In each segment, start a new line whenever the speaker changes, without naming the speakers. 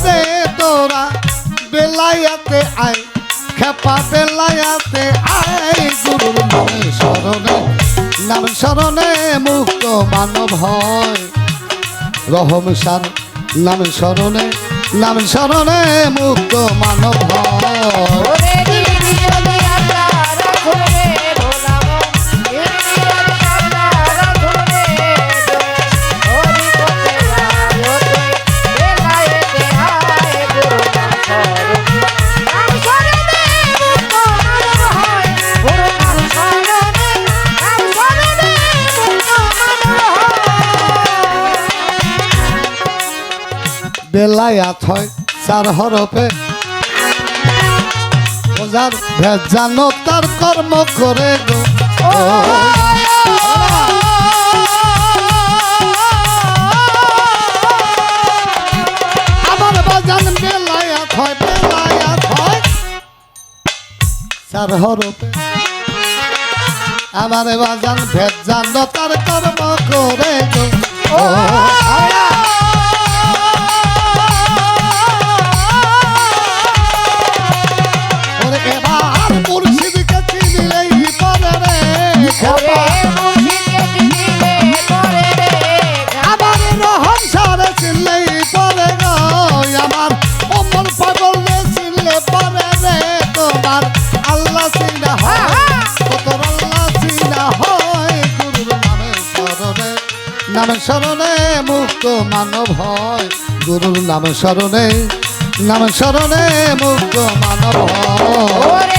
রে তোরা বেলায়াতে আয় খেপা বেলায়াতে আয় গুরুর নাম শরণে মুক্ত মানব হয় রহম সার নাম শরণে মুক্ত মানব হয় বেলায়াত হয় 4 হরফে ওজার ভেজানো তার কর্ম করে গো আমার বাজান বেলায়াত হয় 4 হরফে আমার বাজান ভেজানো তার কর্ম করে গো নাম শরণে মুক্ত মানব হয় গুরুর নাম শরণে মুক্ত মানব হয়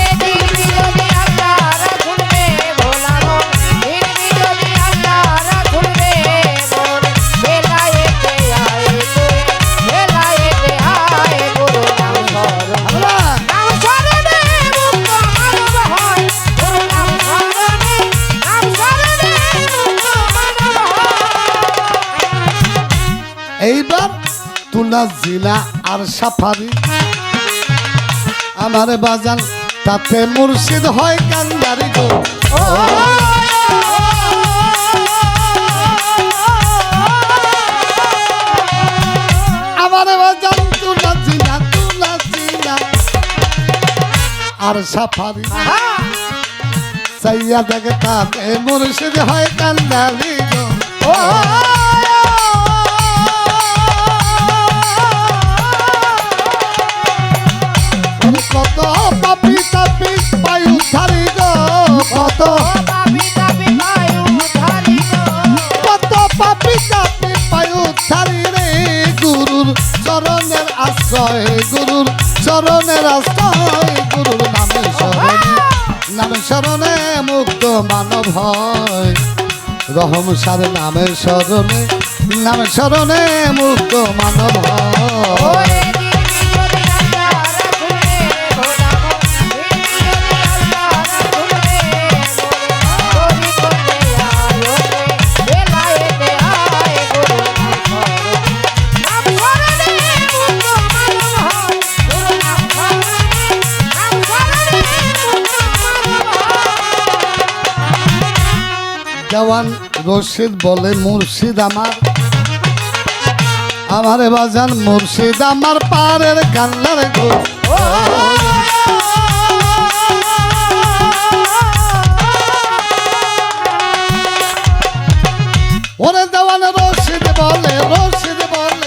এইবার তুলা জিনা আর সাফারি আমার বাজান তাতে মুর্শিদ হয় কান্দারি গো আমার বাজান তুলা জিনা আর সাফারি সাইয়া দেখে তাতে মুর্শিদ হয় কান্দারি গো কত পাপি তাপি পায়ু ধারি গো কত পাপি তাপি পায়ু ধারি রে গুরুর চরণের আশ্রয় গুরুর নামে শরণে মুক্ত মানব হয় রহম সার নামে শরণে মুক্ত মানব হয় দেওয়ান রশিদ বলে মুর্শিদ আমারে বাজান মুর্শিদ আমার পারের কান্নার গো ওরে দেওয়ান রশিদ বলে মুর্শিদ আমার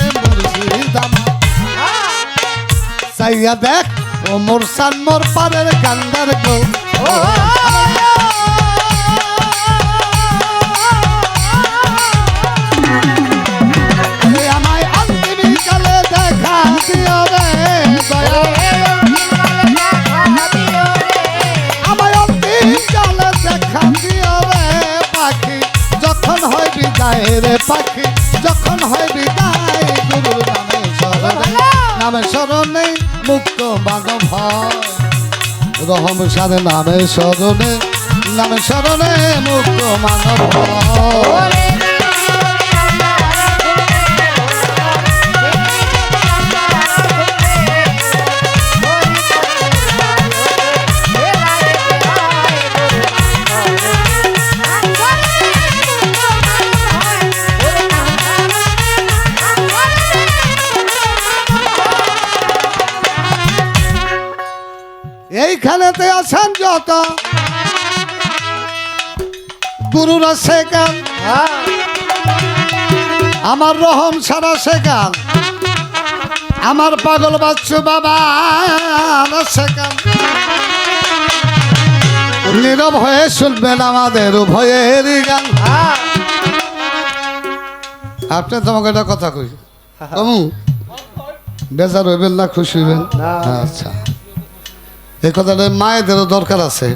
চাইয়া দেখ ও মোরসান মোর পারের কান্নার গো রে পাখি যখন হয় বিদায় গুরুর নামে শরণে মুক্ত মানব হয় রহম সার নামে শরণে মুক্ত মানব হয় এইখানেতে আছেন যত গুরুরা শেখান, আমার রহম সারা শেখান, আমার পাগল বাচ্চু বাবা শেখান। নীরব হয়ে শুনবেন আমাদের উভয়ের গান। আপনি তোমাকে একটা কথা কই, কমু বেজার হইবেন না খুশি হইবেন? আচ্ছা, এই কথাটা মায়েদেরও দরকার আছে।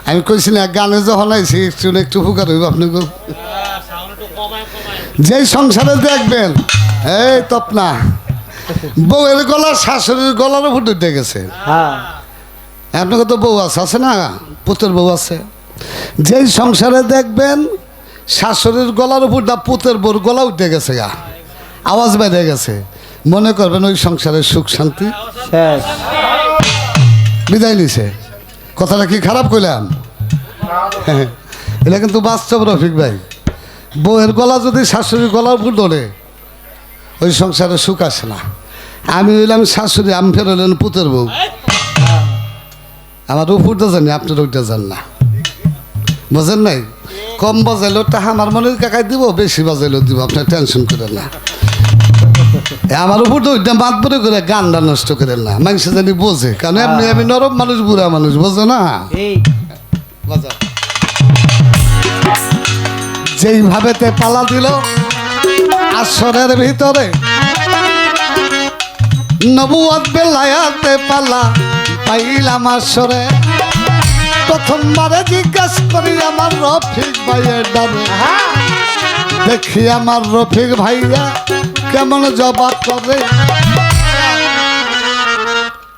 আমি কইছি না গানে যখন আইছি একটু ফুকার হইব আপনি। যেই সংসারে দেখবেন এই তপনা বউয়ের গলা শাশুড়ির গলার উপর উঠে গেছে। আপনাকে তো বউ আছে না, পুতের বউ আছে। যেই সংসারে দেখবেন শাশুড়ির গলার উপর দা পুতের বউর গলা উঠে গেছে, গা আওয়াজ বেড়ে গেছে, মনে করবেন ওই সংসারের সুখ শান্তি বিদায় নিছে। কথাটা কি খারাপ কইলাম? এটা কিন্তু বাস্তব রফিক ভাই। বউয়ের গলা যদি শাশুড়ির গলার উপর ধরে ওই সংসারে সুখ আসে না। আমি হইলাম শাশুড়ি, আমি ফের হইলেন পুতের বউ। আমার উপরটা জানি, আপনার ওইটা জান না, বোঝেন নাই? কম বাজাইলেও টাকা আমার মনের কাকাই দিব, বেশি বাজাইলেও দিব, আপনার টেনশন করেন না। আমার উপর তো ওইটা বাদ পরে করে গানটা নষ্ট করেন না, মানুষ জানি বোঝে। কারণ এমনি আমি নরম মানুষ, বুড়া মানুষ, বোঝো না? যেইভাবে তে পালা দিল আসরের ভিতরে, নবুয়ত বেলায়াতে পালা পাইলাম আসরে। প্রথমবারে জিজ্ঞাসা করি আমার রফিক ভাইয়ের ডাবে, দেখি আমার রফিক ভাইয়া কেমন জবাব করে।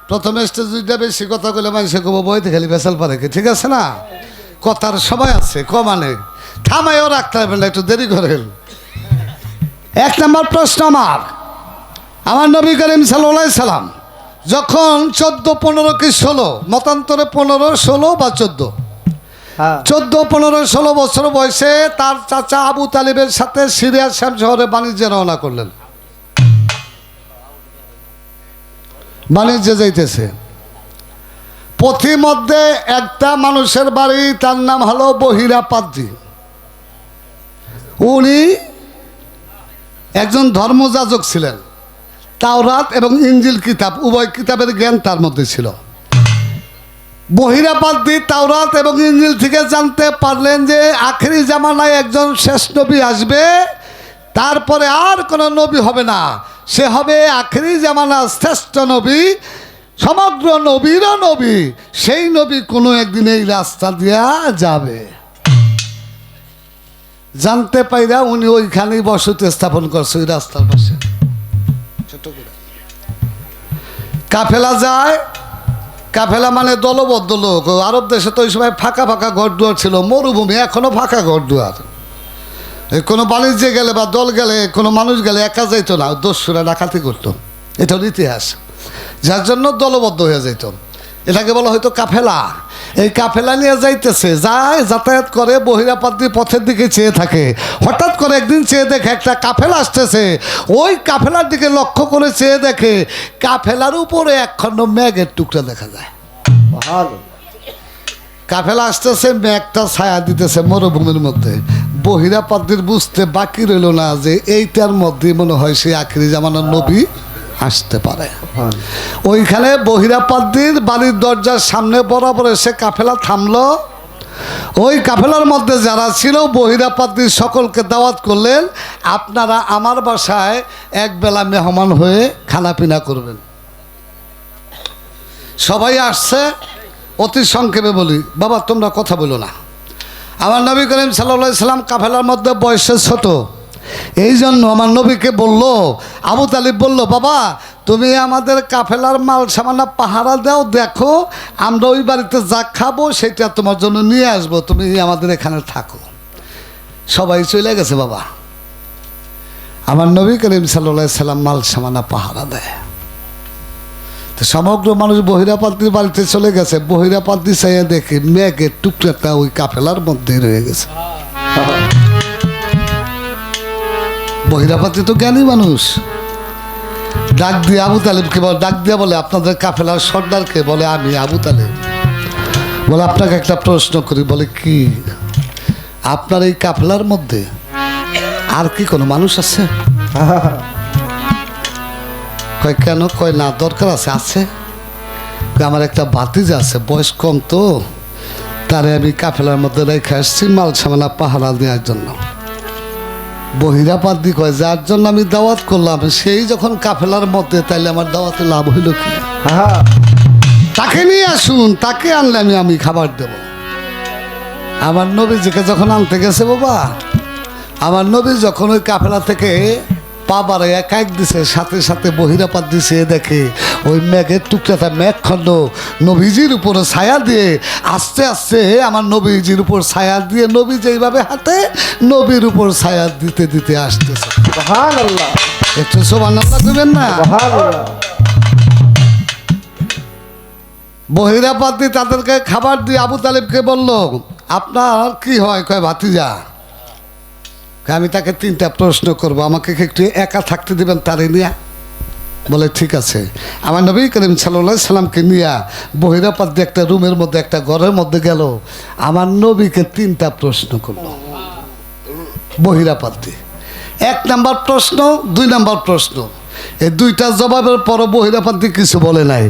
প্রথমে স্টেজ দুইটা বেশি কথা কইলে মানুষে কব বইতে খালি বেসাল পারে কি, ঠিক আছে না? কথার সময় আছে, কমানে থামাইও রাখতে হবে না, একটু দেরি করেন। এক নম্বর প্রশ্ন আমার নবী করিম সাল্লাল্লাহু আলাইহি সাল্লাম যখন 14, 15 কি 16, মতান্তরে 15, 16 বা 14, 14, 15, 16 বছর বয়সে তার চাচা আবু তালিবের সাথে সিরিয়া শাম শহরে বাণিজ্যে রওনা করলেন। বাণিজ্যে যাইতেছে, পথিমধ্যে একটা মানুষের বাড়ি, তার নাম হলো বহিরা পাদ্রী। উনি একজন ধর্মযাজক ছিলেন। তাওরাত এবং ইনজিল কিতাব উভয় কিতাবের জ্ঞান তার মধ্যে ছিল। বহিরা পাদ্রী তাওরাত এবং ইনজিল থেকে জানতে পারলেন যে আখেরি জামানায় একজন শেষ নবী আসবে, তারপরে আর কোনো নবী হবে না, সে হবে আখেরি জামানার শ্রেষ্ঠ নবী, সমগ্র নবীরও নবী। সেই নবী কোনো একদিন এই রাস্তা দিয়া যাবে। জানতে পাইরা উনি ওইখানেই বসতি স্থাপন করছে, ওই রাস্তার পাশে ছোট করে। কাফেলা যায়, কাফেলা মানে দলবদ্ধ লোক। আরব দেশে তো ওই সময় ফাঁকা ফাঁকা ঘরদুয়ার ছিল, মরুভূমি, এখনো ফাঁকা ঘরদুয়ার। কোনো বাণিজ্যে গেলে বা দল গেলে, কোনো মানুষ গেলে একা যাইতো না, দস্যুরা ডাকাতি করতো, এটা হলো ইতিহাস। যার জন্য দলবদ্ধ হয়ে যেত, এটাকে বলা হয়তো কাফেলা। এই কাফেলা নিয়ে যাইতেছে, যায় যাতায়াত করে, বহিরা পাদ্রী পথের দিকে চেয়ে থাকে। হঠাৎ করে একদিন চেয়ে দেখে একটা কাফেলা আসতেছে। ওই কাফেলার দিকে লক্ষ্য করে চেয়ে দেখে কাফেলার উপরে একখণ্ড মেঘের টুকরা দেখা যায়। কাফেলা আসতেছে, মেঘটা ছায়া দিতেছে মরুভূমির মধ্যে। বহিরা পাদ্রীর বুঝতে বাকি রইল না যে এইটার মধ্যে মনে হয় সে আখিরি জামানার নবী আসতে পারে। ওইখানে বহিরা পাদ্রীর বাড়ির দরজার সামনে বরাবর এসে কাফেলা থামলো। ওই কাফেলার মধ্যে যারা ছিল বহিরা পাদ্রী সকলকে দাওয়াত করলেন, আপনারা আমার বাসায় একবেলা মেহমান হয়ে খানাপিনা করবেন। সবাই আসছে। অতি সংক্ষেপে বলি, বাবা তোমরা কথা বলো না। আমার নবী করিম সাল্লাল্লাহু আলাইহি সাল্লাম কাফেলার মধ্যে বয়সে ছোট, এই জন্য আমার নবীকে বলল, আবু তালিব বলল, বাবা তুমি আমাদের কাফেলার মাল সামানা পাহারা দাও, দেখো আমরা ওই বাড়িতে যা খাবো সেটা তোমার জন্য নিয়ে আসবো, তুমি আমাদের এখানে থাকো। সবাই চলে গেছে বাবা। আমার নবী করিম সাল্লাল্লাহু আলাইহি সাল্লাম মাল সামানা পাহারা দেয়। তো সমগ্র মানুষ বহিরা পাদ্রীর বাড়িতে চলে গেছে। বহিরা পাদ্রী চাইয়া দেখে মেঘের টুকরাটা ওই কাফেলার মধ্যে রয়ে গেছে। বহিরা পাদ্রী তো জ্ঞানী মানুষ, ডাক দিয়ে আবু তালেবকে বলে, ডাক দিয়ে বলে আপনাদের কাফেলার সর্দারকে বলে আমি আবু তালেব। বলে আপনাকে একটা প্রশ্ন করি। বলে কি? আপনার এই কাফেলার মধ্যে আর কি কোনো মানুষ আছে? কয় কেন? কয় না দরকার আছে। আছে? আমার একটা ভাতিজা আছে, বয়স কম তো, তারে আমি কাফেলার মধ্যে রেখে আসছি মাল সামানা পাহারা দেওয়ার জন্য। বহিরাপাত দি কয় যার জন্য আমি দাওয়াত করলাম সেই যখন কাফেলার মধ্যে, তাইলে আমার দাওয়াতে লাভ হইল কি? তাকে নিয়ে আসুন, তাকে আনলে আমি খাবার দেব। আমার নবীজিকে যখন আনতে গেছে বাবা, আমার নবী যখন ওই কাফেলা থেকে পাবারে এক দিছে, সাথে সাথে বহিরাপাত দিছে, দেখে ওই মেঘের টুকরাটা মেঘখণ্ড নবীজির উপরে ছায়া দিয়ে আস্তে আস্তে আমার নবীজির উপর ছায়া দিয়ে, নবী যেইভাবে হাঁটে নবীর উপর ছায়া দিতে দিতে আসতেছে।
সুবহানাল্লাহ।
একটু সুবহানাল্লাহ দিবেন না?
সুবহানাল্লাহ।
বহিরাপাত দিয়ে তাদেরকে খাবার দিয়ে আবু তালেবকে বলল আপনার কি হয়? কয় ভাতিজা। আমি তাকে 3টা প্রশ্ন করব, আমাকে একটু একা থাকতে দেবেন তারে নিয়ে? বলে ঠিক আছে। আমার নবী করিম সাল্লাল্লাহু আলাইহি সাল্লামকে নিয়ে বহিরাপাত দিয়ে একটা রুমের মধ্যে, একটা ঘরের মধ্যে গেল। আমার নবীকে 3টা প্রশ্ন করলো বহিরাপাত দিয়ে। 1 নাম্বার প্রশ্ন, 2 নাম্বার প্রশ্ন। এই 2টার জবাবের পর বহিরাপাত দিয়ে কিছু বলে নাই।